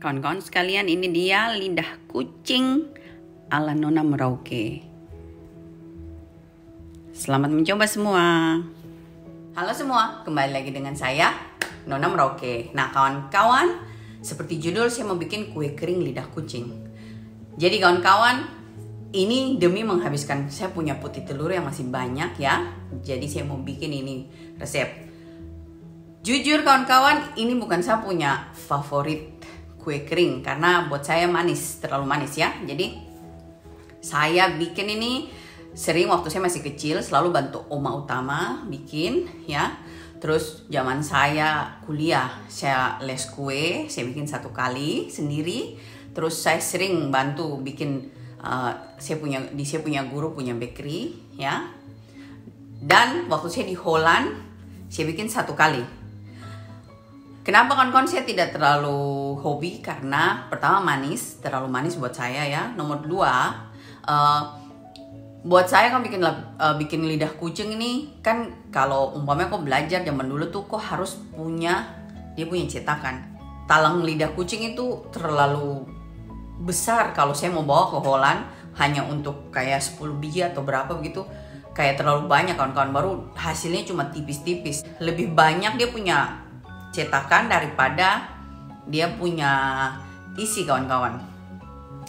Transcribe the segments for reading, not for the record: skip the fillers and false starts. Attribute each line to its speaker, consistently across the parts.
Speaker 1: Kawan-kawan sekalian, ini dia lidah kucing ala Nona Merauke. Selamat mencoba semua. Halo semua, kembali lagi dengan saya Nona Merauke. Nah kawan-kawan, seperti judul saya mau bikin kue kering lidah kucing. Jadi kawan-kawan, ini demi menghabiskan, saya punya putih telur yang masih banyak ya. Jadi saya mau bikin ini resep. Jujur kawan-kawan, ini bukan saya punya favorit kue kering karena buat saya manis, terlalu manis ya. Jadi saya bikin ini sering waktu saya masih kecil, selalu bantu oma utama bikin ya. Terus zaman saya kuliah, saya les kue, saya bikin 1 kali sendiri. Terus saya sering bantu bikin, saya punya guru punya bakery ya. Dan waktu saya di Holland, saya bikin 1 kali. Kenapa kawan-kawan saya tidak terlalu hobi? Karena pertama manis, terlalu manis buat saya ya. Nomor 2, buat saya kan bikin lidah kucing ini kan, kalau umpamanya kok belajar zaman dulu tuh kok harus punya cetakan. Talang lidah kucing itu terlalu besar kalau saya mau bawa ke Holland hanya untuk kayak 10 biji atau berapa begitu. Kayak terlalu banyak kawan-kawan, baru hasilnya cuma tipis-tipis. Lebih banyak dia punya cetakan daripada dia punya isi kawan-kawan.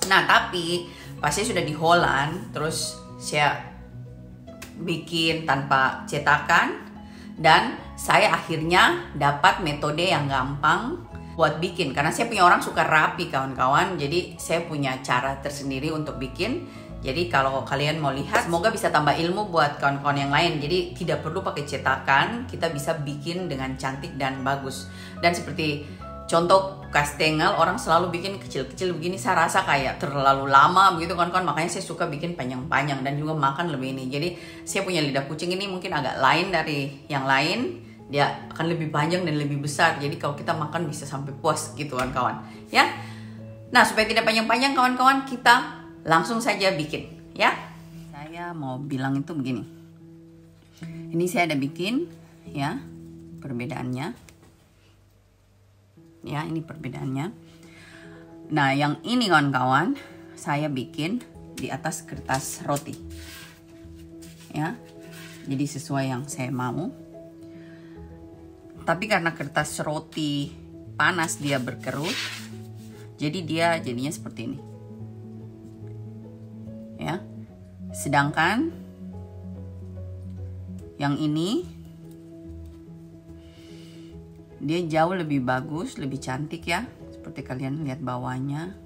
Speaker 1: Nah tapi pas saya sudah di Holland, terus saya bikin tanpa cetakan dan saya akhirnya dapat metode yang gampang buat bikin. Karena saya punya orang suka rapi kawan-kawan, jadi saya punya cara tersendiri untuk bikin. Jadi kalau kalian mau lihat, semoga bisa tambah ilmu buat kawan-kawan yang lain. Jadi tidak perlu pakai cetakan, kita bisa bikin dengan cantik dan bagus. Dan seperti contoh kastengel, orang selalu bikin kecil-kecil begini, saya rasa kayak terlalu lama begitu kawan-kawan. Makanya saya suka bikin panjang-panjang dan juga makan lebih ini. Jadi saya punya lidah kucing ini mungkin agak lain dari yang lain. Dia akan lebih panjang dan lebih besar. Jadi kalau kita makan bisa sampai puas gitu kawan-kawan ya. Nah supaya tidak panjang-panjang kawan-kawan, kita langsung saja bikin ya. Saya mau bilang itu begini. Ini saya ada bikin ya perbedaannya. Ya ini perbedaannya. Nah yang ini kawan-kawan saya bikin di atas kertas roti. Ya. Jadi sesuai yang saya mau. Tapi karena kertas roti panas dia berkerut. Jadi dia jadinya seperti ini. Ya, sedangkan yang ini dia jauh lebih bagus, lebih cantik ya. Seperti kalian lihat bawahnya.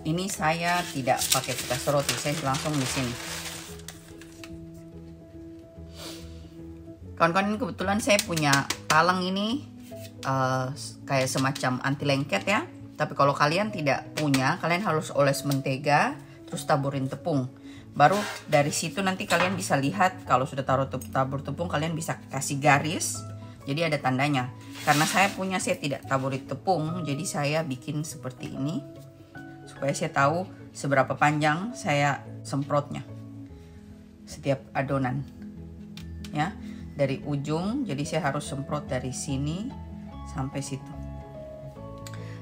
Speaker 1: Ini saya tidak pakai kertas roti, saya langsung di sini. Kawan-kawan, ini kebetulan saya punya talang ini kayak semacam anti lengket ya. Tapi kalau kalian tidak punya, kalian harus oles mentega. Terus taburin tepung. Baru dari situ nanti kalian bisa lihat, kalau sudah tabur tepung kalian bisa kasih garis. Jadi ada tandanya. Karena saya tidak taburi tepung, jadi saya bikin seperti ini. Supaya saya tahu seberapa panjang saya semprotnya. Setiap adonan. Ya, dari ujung, jadi saya harus semprot dari sini sampai situ.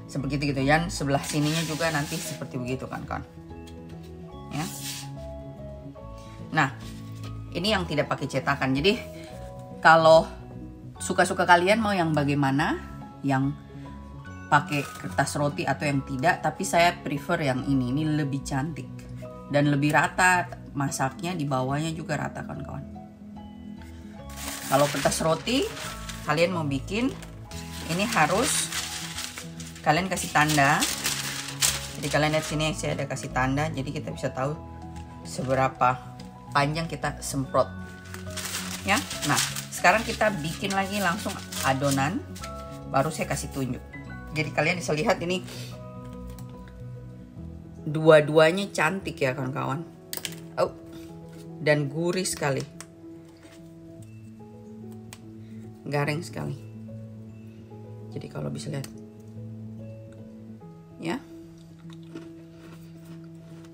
Speaker 1: Sebegitu gitu ya. Sebelah sininya juga nanti seperti begitu kan. Ya. Nah, ini yang tidak pakai cetakan. Jadi kalau suka-suka kalian mau yang bagaimana, yang pakai kertas roti atau yang tidak, tapi saya prefer yang ini lebih cantik dan lebih rata masaknya, di bawahnya juga rata kawan-kawan. Kalau kertas roti kalian mau bikin, ini harus kalian kasih tanda. Jadi kalian lihat sini saya ada kasih tanda, jadi kita bisa tahu seberapa panjang kita semprot. Ya. Nah, sekarang kita bikin lagi langsung adonan, baru saya kasih tunjuk. Jadi kalian bisa lihat ini dua-duanya cantik ya kawan-kawan. Oh, dan gurih sekali. Garing sekali. Jadi kalau bisa lihat. Ya.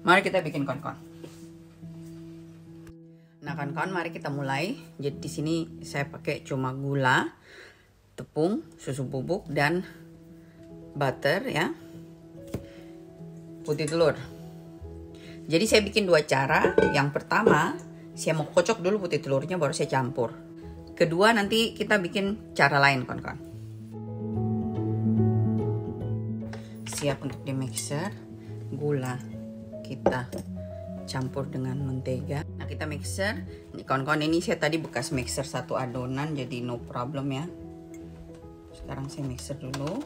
Speaker 1: Mari kita bikin kawan-kawan. Nah kawan-kawan, mari kita mulai. Jadi di sini saya pakai cuma gula, tepung, susu bubuk dan butter ya, putih telur. Jadi saya bikin dua cara. Yang pertama, saya mau kocok dulu putih telurnya baru saya campur. Kedua, nanti kita bikin cara lain kawan-kawan. Siap untuk di mixer. Gula kita campur dengan mentega. Nah, kita mixer. Ini kawan-kawan, ini saya tadi bekas mixer satu adonan, jadi no problem ya. Sekarang saya mixer dulu.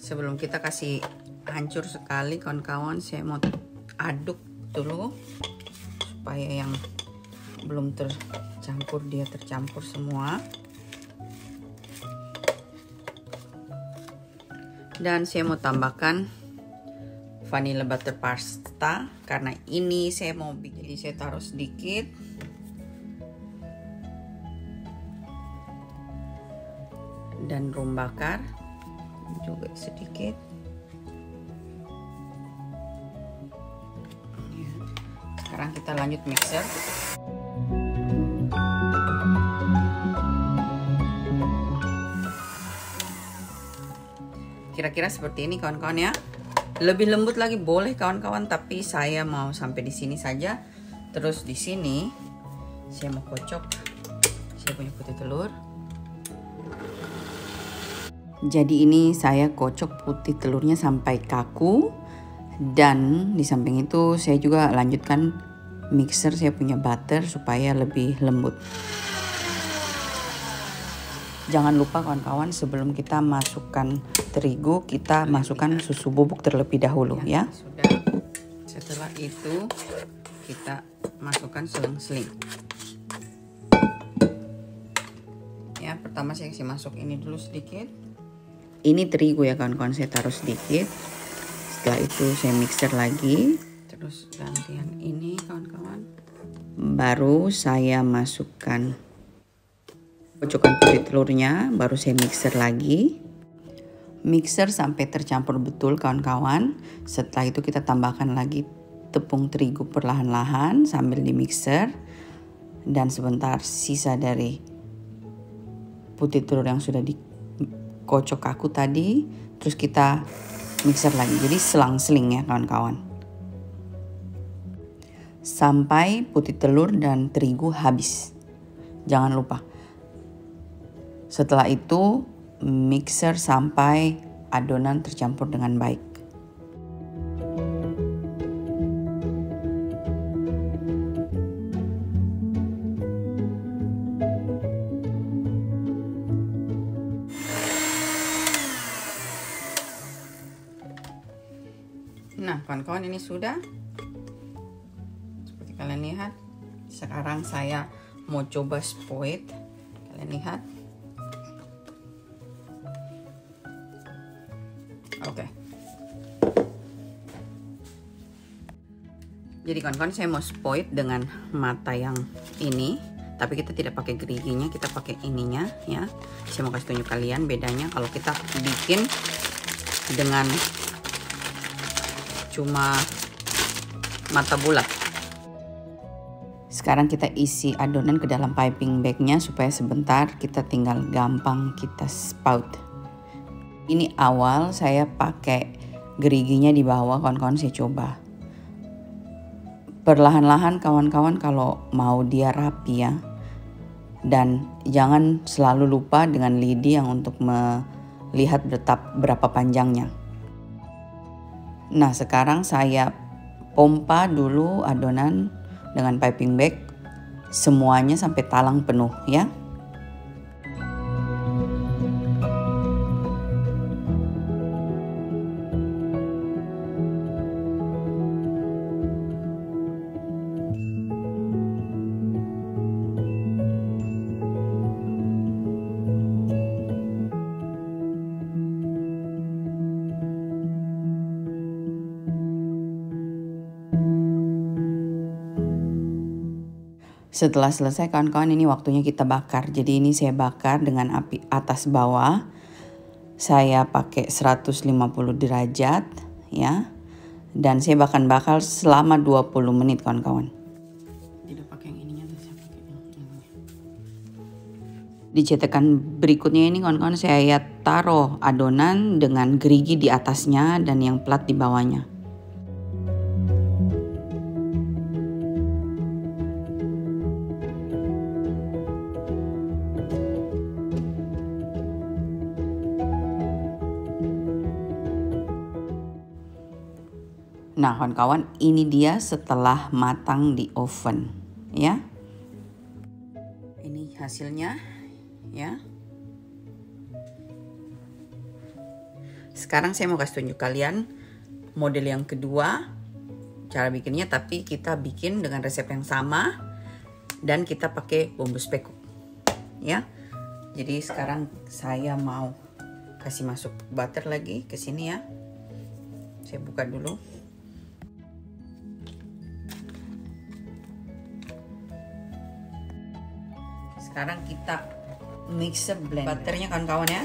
Speaker 1: Sebelum kita kasih hancur sekali kawan-kawan, saya mau aduk dulu supaya yang belum tercampur dia tercampur semua. Dan saya mau tambahkan vanilla butter pasta karena ini saya mau bikin, jadi saya taruh sedikit. Dan rum bakar juga sedikit. Sekarang kita lanjut mixer. Kira-kira seperti ini kawan-kawan ya. Lebih lembut lagi boleh kawan-kawan, tapi saya mau sampai di sini saja. Terus di sini saya mau kocok saya punya putih telur. Jadi ini saya kocok putih telurnya sampai kaku, dan di samping itu saya juga lanjutkan mixer saya punya butter supaya lebih lembut. Jangan lupa kawan-kawan, sebelum kita masukkan terigu, kita masukkan susu bubuk terlebih dahulu ya. Sudah. Setelah itu kita masukkan seling-seling. Ya, pertama saya kasih masuk ini dulu sedikit. Ini terigu ya kawan-kawan, saya taruh sedikit. Setelah itu saya mixer lagi. Terus gantian ini kawan-kawan. Baru saya masukkan kocokan putih telurnya, baru saya mixer lagi. Mixer sampai tercampur betul kawan-kawan. Setelah itu kita tambahkan lagi tepung terigu perlahan-lahan sambil di mixer. Dan sebentar sisa dari putih telur yang sudah dikocok kaku tadi, terus kita mixer lagi. Jadi selang-seling ya kawan-kawan. Sampai putih telur dan terigu habis. Jangan lupa. Setelah itu mixer sampai adonan tercampur dengan baik. Nah kawan-kawan, ini sudah seperti kalian lihat. Sekarang saya mau coba spoit. Kalian lihat. Oke. Jadi kawan-kawan, saya mau spoit dengan mata yang ini, tapi kita tidak pakai geriginya, kita pakai ininya ya. Saya mau kasih tunjuk kalian bedanya kalau kita bikin dengan cuma mata bulat. Sekarang kita isi adonan ke dalam piping bagnya supaya sebentar kita tinggal gampang kita spout. Ini awal saya pakai geriginya di bawah kawan-kawan, saya coba. Perlahan-lahan kawan-kawan kalau mau dia rapi ya. Dan jangan selalu lupa dengan lidi yang untuk melihat berapa panjangnya. Nah sekarang saya pompa dulu adonan dengan piping bag semuanya sampai talang penuh ya. Setelah selesai kawan-kawan, ini waktunya kita bakar. Jadi ini saya bakar dengan api atas bawah saya pakai 150 derajat ya. Dan saya bakal selama 20 menit kawan-kawan. Tidak pakai yang ininya, saya pakai yang ini. Di cetakan berikutnya ini kawan-kawan saya taruh adonan dengan gerigi di atasnya dan yang plat di bawahnya. Nah kawan-kawan, ini dia setelah matang di oven ya. Ini hasilnya ya. Sekarang saya mau kasih tunjuk kalian model yang kedua cara bikinnya, tapi kita bikin dengan resep yang sama dan kita pakai bumbu spekuk ya. Jadi sekarang saya mau kasih masuk butter lagi ke sini ya. Saya buka dulu. Sekarang kita mixer blend butternya kawan-kawan ya.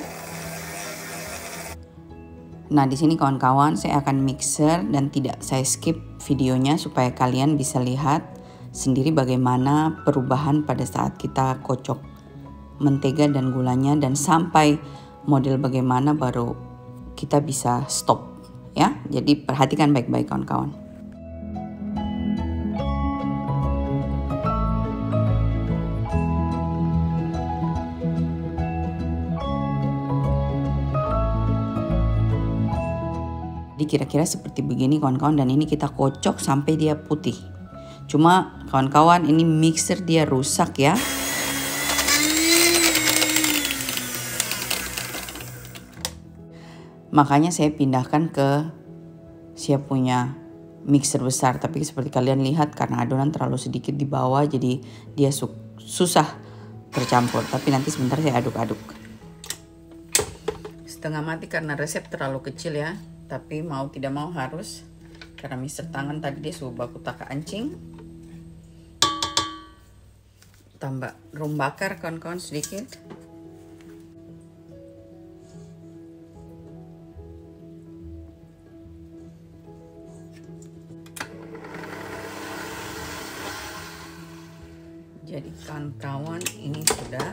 Speaker 1: Nah di sini kawan-kawan saya akan mixer dan tidak saya skip videonya supaya kalian bisa lihat sendiri bagaimana perubahan pada saat kita kocok mentega dan gulanya dan sampai model bagaimana baru kita bisa stop ya. Jadi perhatikan baik-baik kawan-kawan. Kira-kira seperti begini kawan-kawan, dan ini kita kocok sampai dia putih. Cuma kawan-kawan ini mixer dia rusak ya. Makanya saya pindahkan ke saya punya mixer besar, tapi seperti kalian lihat karena adonan terlalu sedikit di bawah jadi dia susah tercampur. Tapi nanti sebentar saya aduk-aduk. Setengah mati karena resep terlalu kecil ya. Tapi mau tidak mau harus, karena mixer tangan tadi dia suhu baku tak keancing. Tambah rum bakar kawan-kawan sedikit. Jadi kawan-kawan ini sudah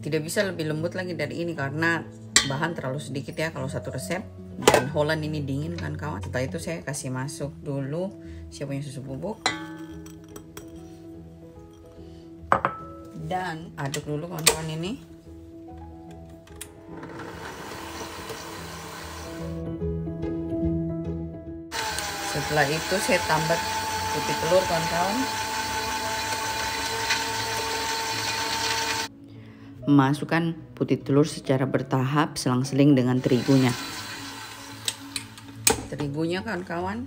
Speaker 1: tidak bisa lebih lembut lagi dari ini karena bahan terlalu sedikit ya kalau satu resep, dan Holland ini dingin kan kawan. Setelah itu saya kasih masuk dulu saya punya susu bubuk dan aduk dulu kawan-kawan ini. Setelah itu saya tambah putih telur kawan-kawan. Masukkan putih telur secara bertahap selang-seling dengan terigunya. Terigunya kawan-kawan.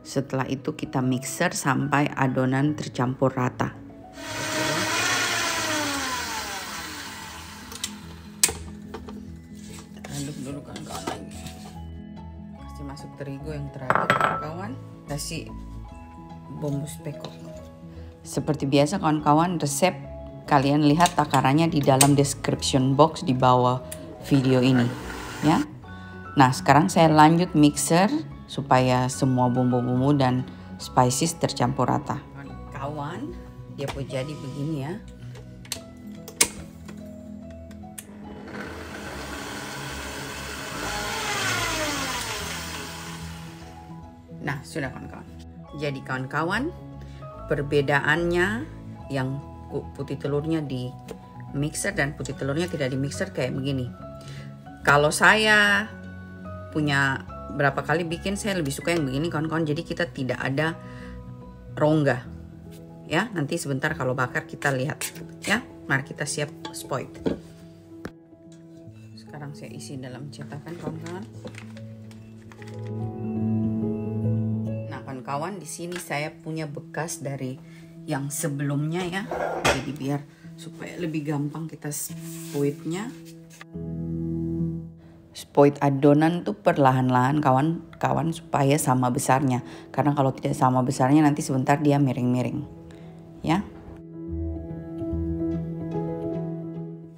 Speaker 1: Setelah itu kita mixer sampai adonan tercampur rata. Aduk dulu kawan-kawan lagi. Kasih masuk terigu yang terakhir kawan-kawan. Kasih bumbu spekuk. Seperti biasa kawan-kawan, resep kalian lihat takarannya di dalam description box di bawah video ini ya. Nah sekarang saya lanjut mixer supaya semua bumbu-bumbu dan spices tercampur rata. Kawan, dia pun jadi begini ya. Nah sudah kawan-kawan. Jadi kawan-kawan, perbedaannya yang putih telurnya di mixer dan putih telurnya tidak di mixer kayak begini. Kalau saya punya berapa kali bikin, saya lebih suka yang begini kawan-kawan. Jadi kita tidak ada rongga ya. Nanti sebentar kalau bakar kita lihat ya. Mari kita siap spoit. Sekarang saya isi dalam cetakan kawan-kawan. Kawan, di sini saya punya bekas dari yang sebelumnya ya. Jadi biar supaya lebih gampang kita spoitnya. Spoit adonan tuh perlahan-lahan kawan-kawan supaya sama besarnya. Karena kalau tidak sama besarnya nanti sebentar dia miring-miring. ya.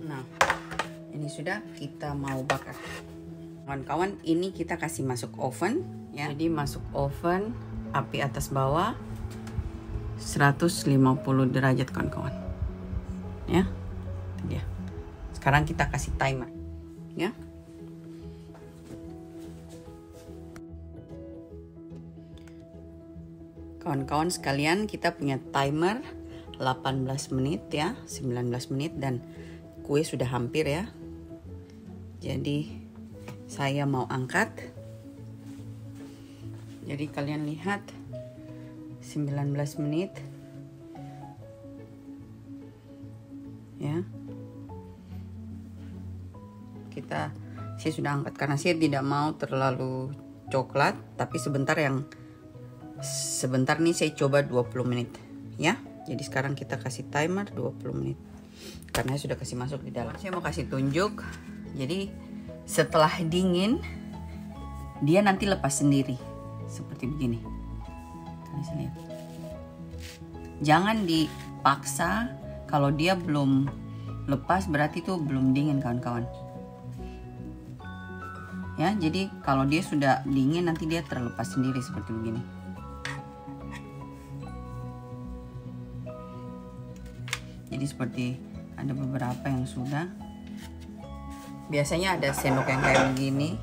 Speaker 1: Nah, ini sudah, kita mau bakar. Kawan-kawan, ini kita kasih masuk oven ya. Jadi masuk oven, api atas bawah 150 derajat kawan-kawan. Ya. Itu dia. Sekarang kita kasih timer ya. Kawan-kawan sekalian, kita punya timer 18 menit ya, 19 menit, dan kue sudah hampir ya. Jadi saya mau angkat. Jadi kalian lihat 19 menit ya. Saya sudah angkat karena saya tidak mau terlalu coklat, tapi sebentar nih saya coba 20 menit ya. Jadi sekarang kita kasih timer 20 menit karena saya sudah kasih masuk di dalam. Saya mau kasih tunjuk. Jadi setelah dingin dia nanti lepas sendiri seperti begini. Kalian lihat. Jangan dipaksa, kalau dia belum lepas berarti itu belum dingin kawan-kawan. Ya, jadi kalau dia sudah dingin nanti dia terlepas sendiri seperti begini. Jadi seperti ada beberapa yang sudah. Biasanya ada sendok yang kayak begini.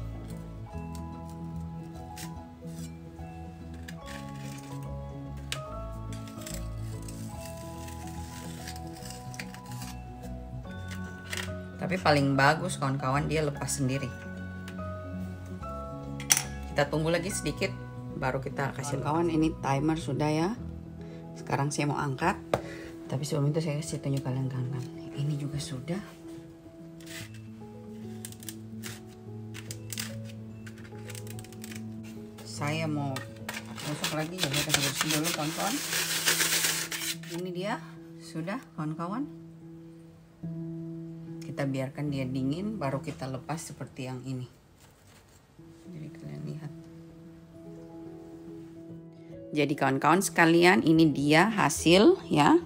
Speaker 1: Tapi paling bagus kawan-kawan dia lepas sendiri. Kita tunggu lagi sedikit baru kita kasih. Kawan, ini timer sudah ya. Sekarang saya mau angkat. Tapi sebelum itu saya kasih tunjuk kalian kawan-kawan. Ini juga sudah. Saya mau gosok lagi, jadi kita bersih dulu kawan-kawan. Ini dia sudah kawan-kawan. Kita biarkan dia dingin, baru kita lepas seperti yang ini. Jadi kalian lihat. Jadi kawan-kawan sekalian, ini dia hasil ya.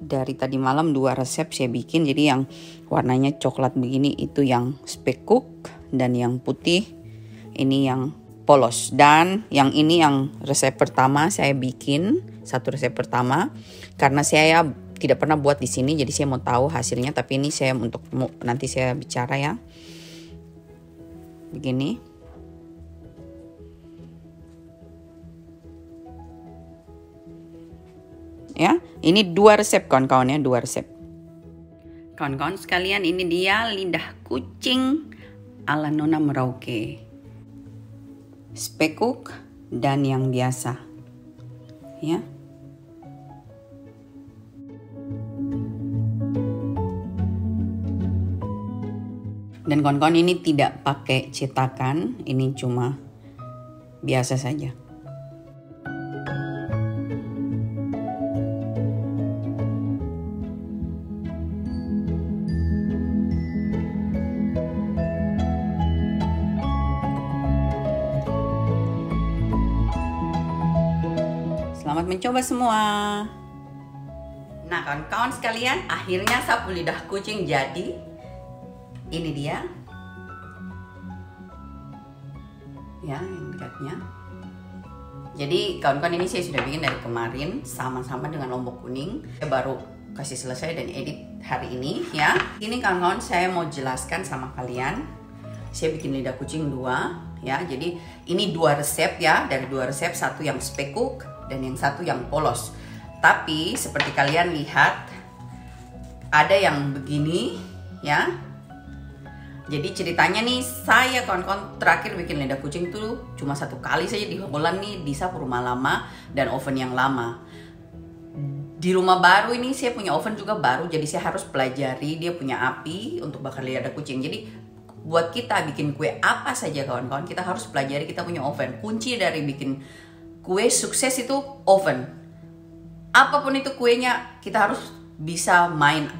Speaker 1: Dari tadi malam 2 resep saya bikin. Jadi yang warnanya coklat begini itu yang speck cook, dan yang putih ini yang polos, dan yang ini yang resep pertama saya bikin, satu resep pertama karena saya tidak pernah buat di sini, jadi saya mau tahu hasilnya. Tapi ini saya untuk nanti saya bicara ya. Begini. Ya, ini 2 resep kawan-kawan ya, 2 resep. Kawan-kawan sekalian, ini dia lidah kucing ala Nona Merauke. Speck cook dan yang biasa ya. Dan kawan-kawan, ini tidak pakai cetakan, ini cuma biasa saja. Selamat mencoba semua. Nah kawan-kawan sekalian, akhirnya sapu lidah kucing jadi. Ini dia. Ya, yang dekatnya. Jadi kawan-kawan, ini saya sudah bikin dari kemarin sama-sama dengan lombok kuning. Saya baru kasih selesai dan edit hari ini ya. Ini kawan-kawan, saya mau jelaskan sama kalian. Saya bikin lidah kucing 2 ya. Jadi ini 2 resep ya. Dari 2 resep, satu yang speck cook dan yang satu yang polos. Tapi seperti kalian lihat, ada yang begini ya. Jadi ceritanya nih, saya kawan-kawan terakhir bikin lidah kucing tuh cuma 1 kali saja di Holland nih, di sapu rumah lama dan oven yang lama. Di rumah baru ini saya punya oven juga baru, jadi saya harus pelajari dia punya api untuk bakar lidah kucing. Jadi buat kita bikin kue apa saja kawan-kawan, kita harus pelajari kita punya oven. Kunci dari bikin kue sukses itu oven. Apapun itu kuenya, kita harus bisa main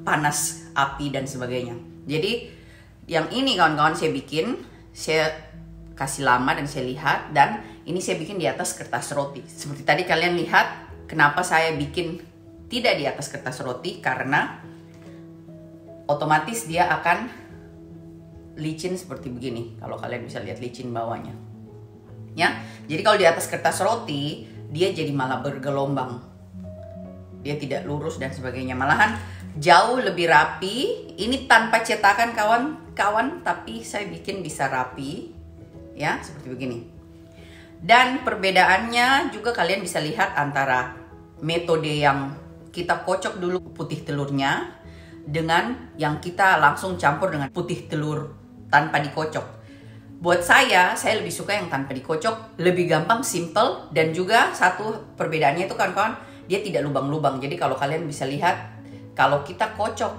Speaker 1: panas api dan sebagainya. Jadi yang ini kawan-kawan saya bikin, saya kasih lama dan saya lihat, dan ini saya bikin di atas kertas roti. Seperti tadi kalian lihat kenapa saya bikin tidak di atas kertas roti karena otomatis dia akan licin seperti begini. Kalau kalian bisa lihat licin bawahnya. Ya. Jadi kalau di atas kertas roti, dia jadi malah bergelombang. Dia tidak lurus dan sebagainya. Malahan jauh lebih rapi. Ini tanpa cetakan kawan-kawan, tapi saya bikin bisa rapi. Ya, seperti begini. Dan perbedaannya juga kalian bisa lihat antara metode yang kita kocok dulu putih telurnya dengan yang kita langsung campur dengan putih telur tanpa dikocok. Buat saya lebih suka yang tanpa dikocok, lebih gampang, simple, dan juga satu perbedaannya itu kawan-kawan, dia tidak lubang-lubang. Jadi kalau kalian bisa lihat, kalau kita kocok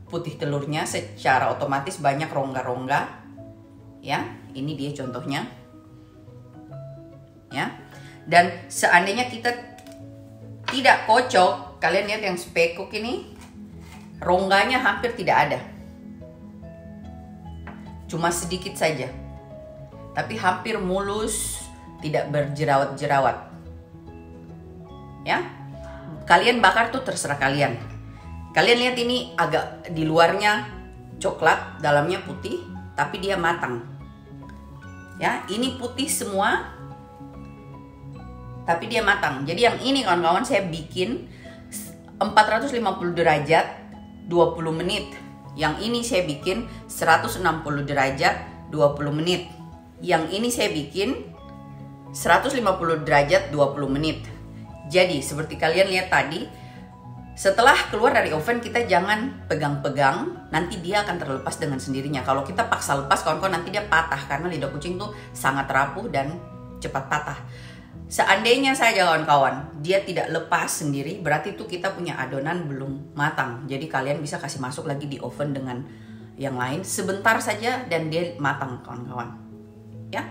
Speaker 1: putih telurnya secara otomatis banyak rongga-rongga. Ya, ini dia contohnya. Ya. Dan seandainya kita tidak kocok, kalian lihat yang spekuk ini, rongganya hampir tidak ada. Cuma sedikit saja. Tapi hampir mulus, tidak berjerawat-jerawat. Ya. Kalian bakar tuh terserah kalian. Kalian lihat ini agak di luarnya coklat, dalamnya putih, tapi dia matang. Ya, ini putih semua, tapi dia matang. Jadi yang ini kawan-kawan saya bikin 450 derajat 20 menit. Yang ini saya bikin 160 derajat 20 menit. Yang ini saya bikin 150 derajat 20 menit. Jadi seperti kalian lihat tadi, setelah keluar dari oven kita jangan pegang-pegang, nanti dia akan terlepas dengan sendirinya. Kalau kita paksa lepas kawan-kawan nanti dia patah karena lidah kucing tuh sangat rapuh dan cepat patah. Seandainya saja kawan-kawan dia tidak lepas sendiri, berarti itu kita punya adonan belum matang. Jadi kalian bisa kasih masuk lagi di oven dengan yang lain sebentar saja dan dia matang kawan-kawan. Ya,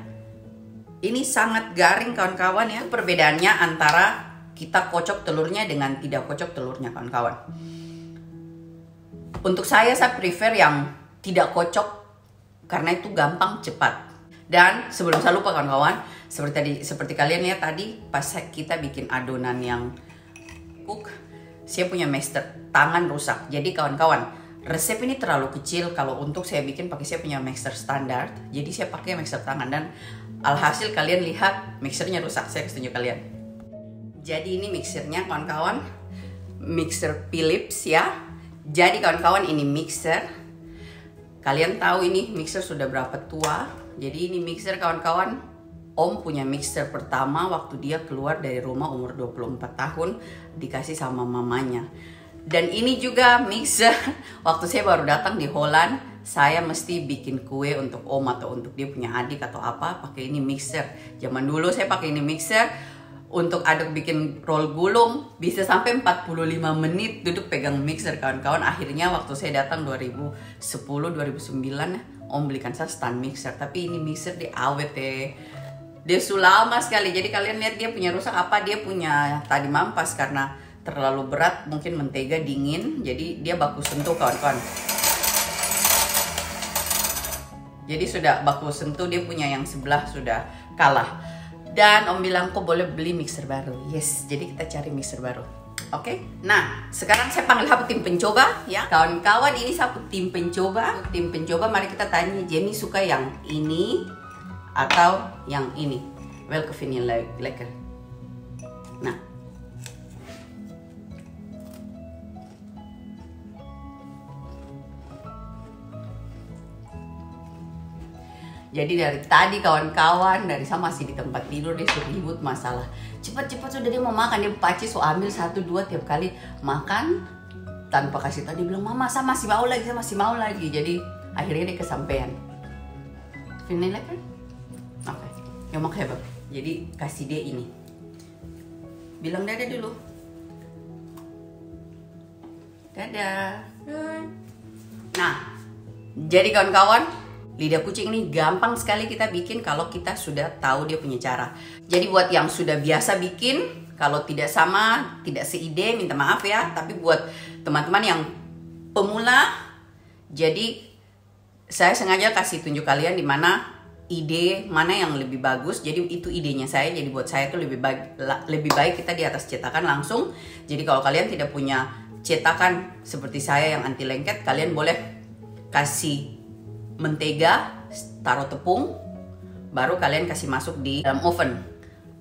Speaker 1: ini sangat garing kawan-kawan ya. Perbedaannya antara kita kocok telurnya dengan tidak kocok telurnya kawan-kawan. Untuk saya prefer yang tidak kocok karena itu gampang, cepat. Dan sebelum saya lupa kawan-kawan, seperti kalian lihat tadi pas kita bikin adonan yang cook, saya punya mixer tangan rusak. Jadi kawan-kawan, resep ini terlalu kecil kalau untuk saya bikin pakai saya punya mixer standar. Jadi saya pakai mixer tangan dan alhasil kalian lihat mixernya rusak. Saya kasih tunjuk kalian. Jadi ini mixernya kawan-kawan, mixer Philips ya. Jadi kawan-kawan ini mixer. Kalian tahu ini mixer sudah berapa tua. Jadi ini mixer kawan-kawan. Om punya mixer pertama waktu dia keluar dari rumah umur 24 tahun dikasih sama mamanya. Dan ini juga mixer waktu saya baru datang di Holland, saya mesti bikin kue untuk om atau untuk dia punya adik atau apa, pakai ini mixer. Zaman dulu saya pakai ini mixer untuk aduk bikin roll gulung bisa sampai 45 menit duduk pegang mixer kawan-kawan. Akhirnya waktu saya datang 2010 2009 om belikan saya stand mixer, tapi ini mixer dia awet dia sudah lama sekali. Jadi kalian lihat dia punya rusak apa, dia punya tadi mampas karena terlalu berat, mungkin mentega dingin, jadi dia baku sentuh kawan-kawan. Jadi sudah baku sentuh, dia punya yang sebelah sudah kalah. Dan om bilang kok boleh beli mixer baru. Yes, jadi kita cari mixer baru. Oke, nah sekarang saya panggil satu tim pencoba ya. Kawan-kawan ini satu tim pencoba. Tim pencoba mari kita tanya Jenny suka yang ini atau yang ini. Welke vind je lekker? Nah, jadi dari tadi kawan-kawan, dari saya masih di tempat tidur, dia sudah ribut masalah. Cepat-cepat sudah dia mau makan, dia paci so ambil 1-2 tiap kali makan tanpa kasih tahu. Dia bilang, mama saya masih mau lagi, saya masih mau lagi. Jadi akhirnya dia kesampean. Vind je lekker? Oke, yang mau hebat. Jadi kasih dia ini. Bilang dadah dulu. Dadah. Nah, jadi kawan-kawan, lidah kucing ini gampang sekali kita bikin kalau kita sudah tahu dia punya cara. Jadi buat yang sudah biasa bikin, kalau tidak sama, tidak seide, minta maaf ya. Tapi buat teman-teman yang pemula, jadi saya sengaja kasih tunjuk kalian di mana ide mana yang lebih bagus. Jadi itu idenya saya. Jadi buat saya itu lebih baik kita di atas cetakan langsung. Jadi kalau kalian tidak punya cetakan seperti saya yang anti lengket, kalian boleh kasih mentega, taruh tepung, baru kalian kasih masuk di dalam oven.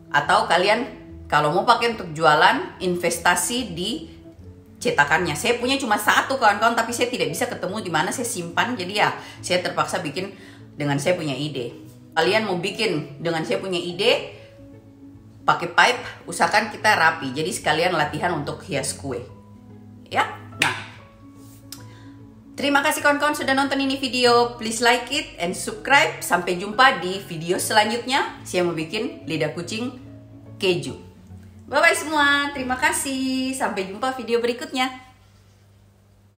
Speaker 1: Atau kalian kalau mau pakai untuk jualan, investasi di cetakannya. Saya punya cuma satu kawan-kawan, tapi saya tidak bisa ketemu di mana saya simpan. Jadi ya saya terpaksa bikin dengan saya punya ide. Kalian mau bikin dengan saya punya ide, pakai pipe, usahakan kita rapi. Jadi sekalian latihan untuk hias kue. Ya, nah. Terima kasih kawan-kawan sudah nonton ini video. Please like it and subscribe. Sampai jumpa di video selanjutnya. Saya mau bikin lidah kucing keju. Bye-bye semua. Terima kasih. Sampai jumpa video berikutnya.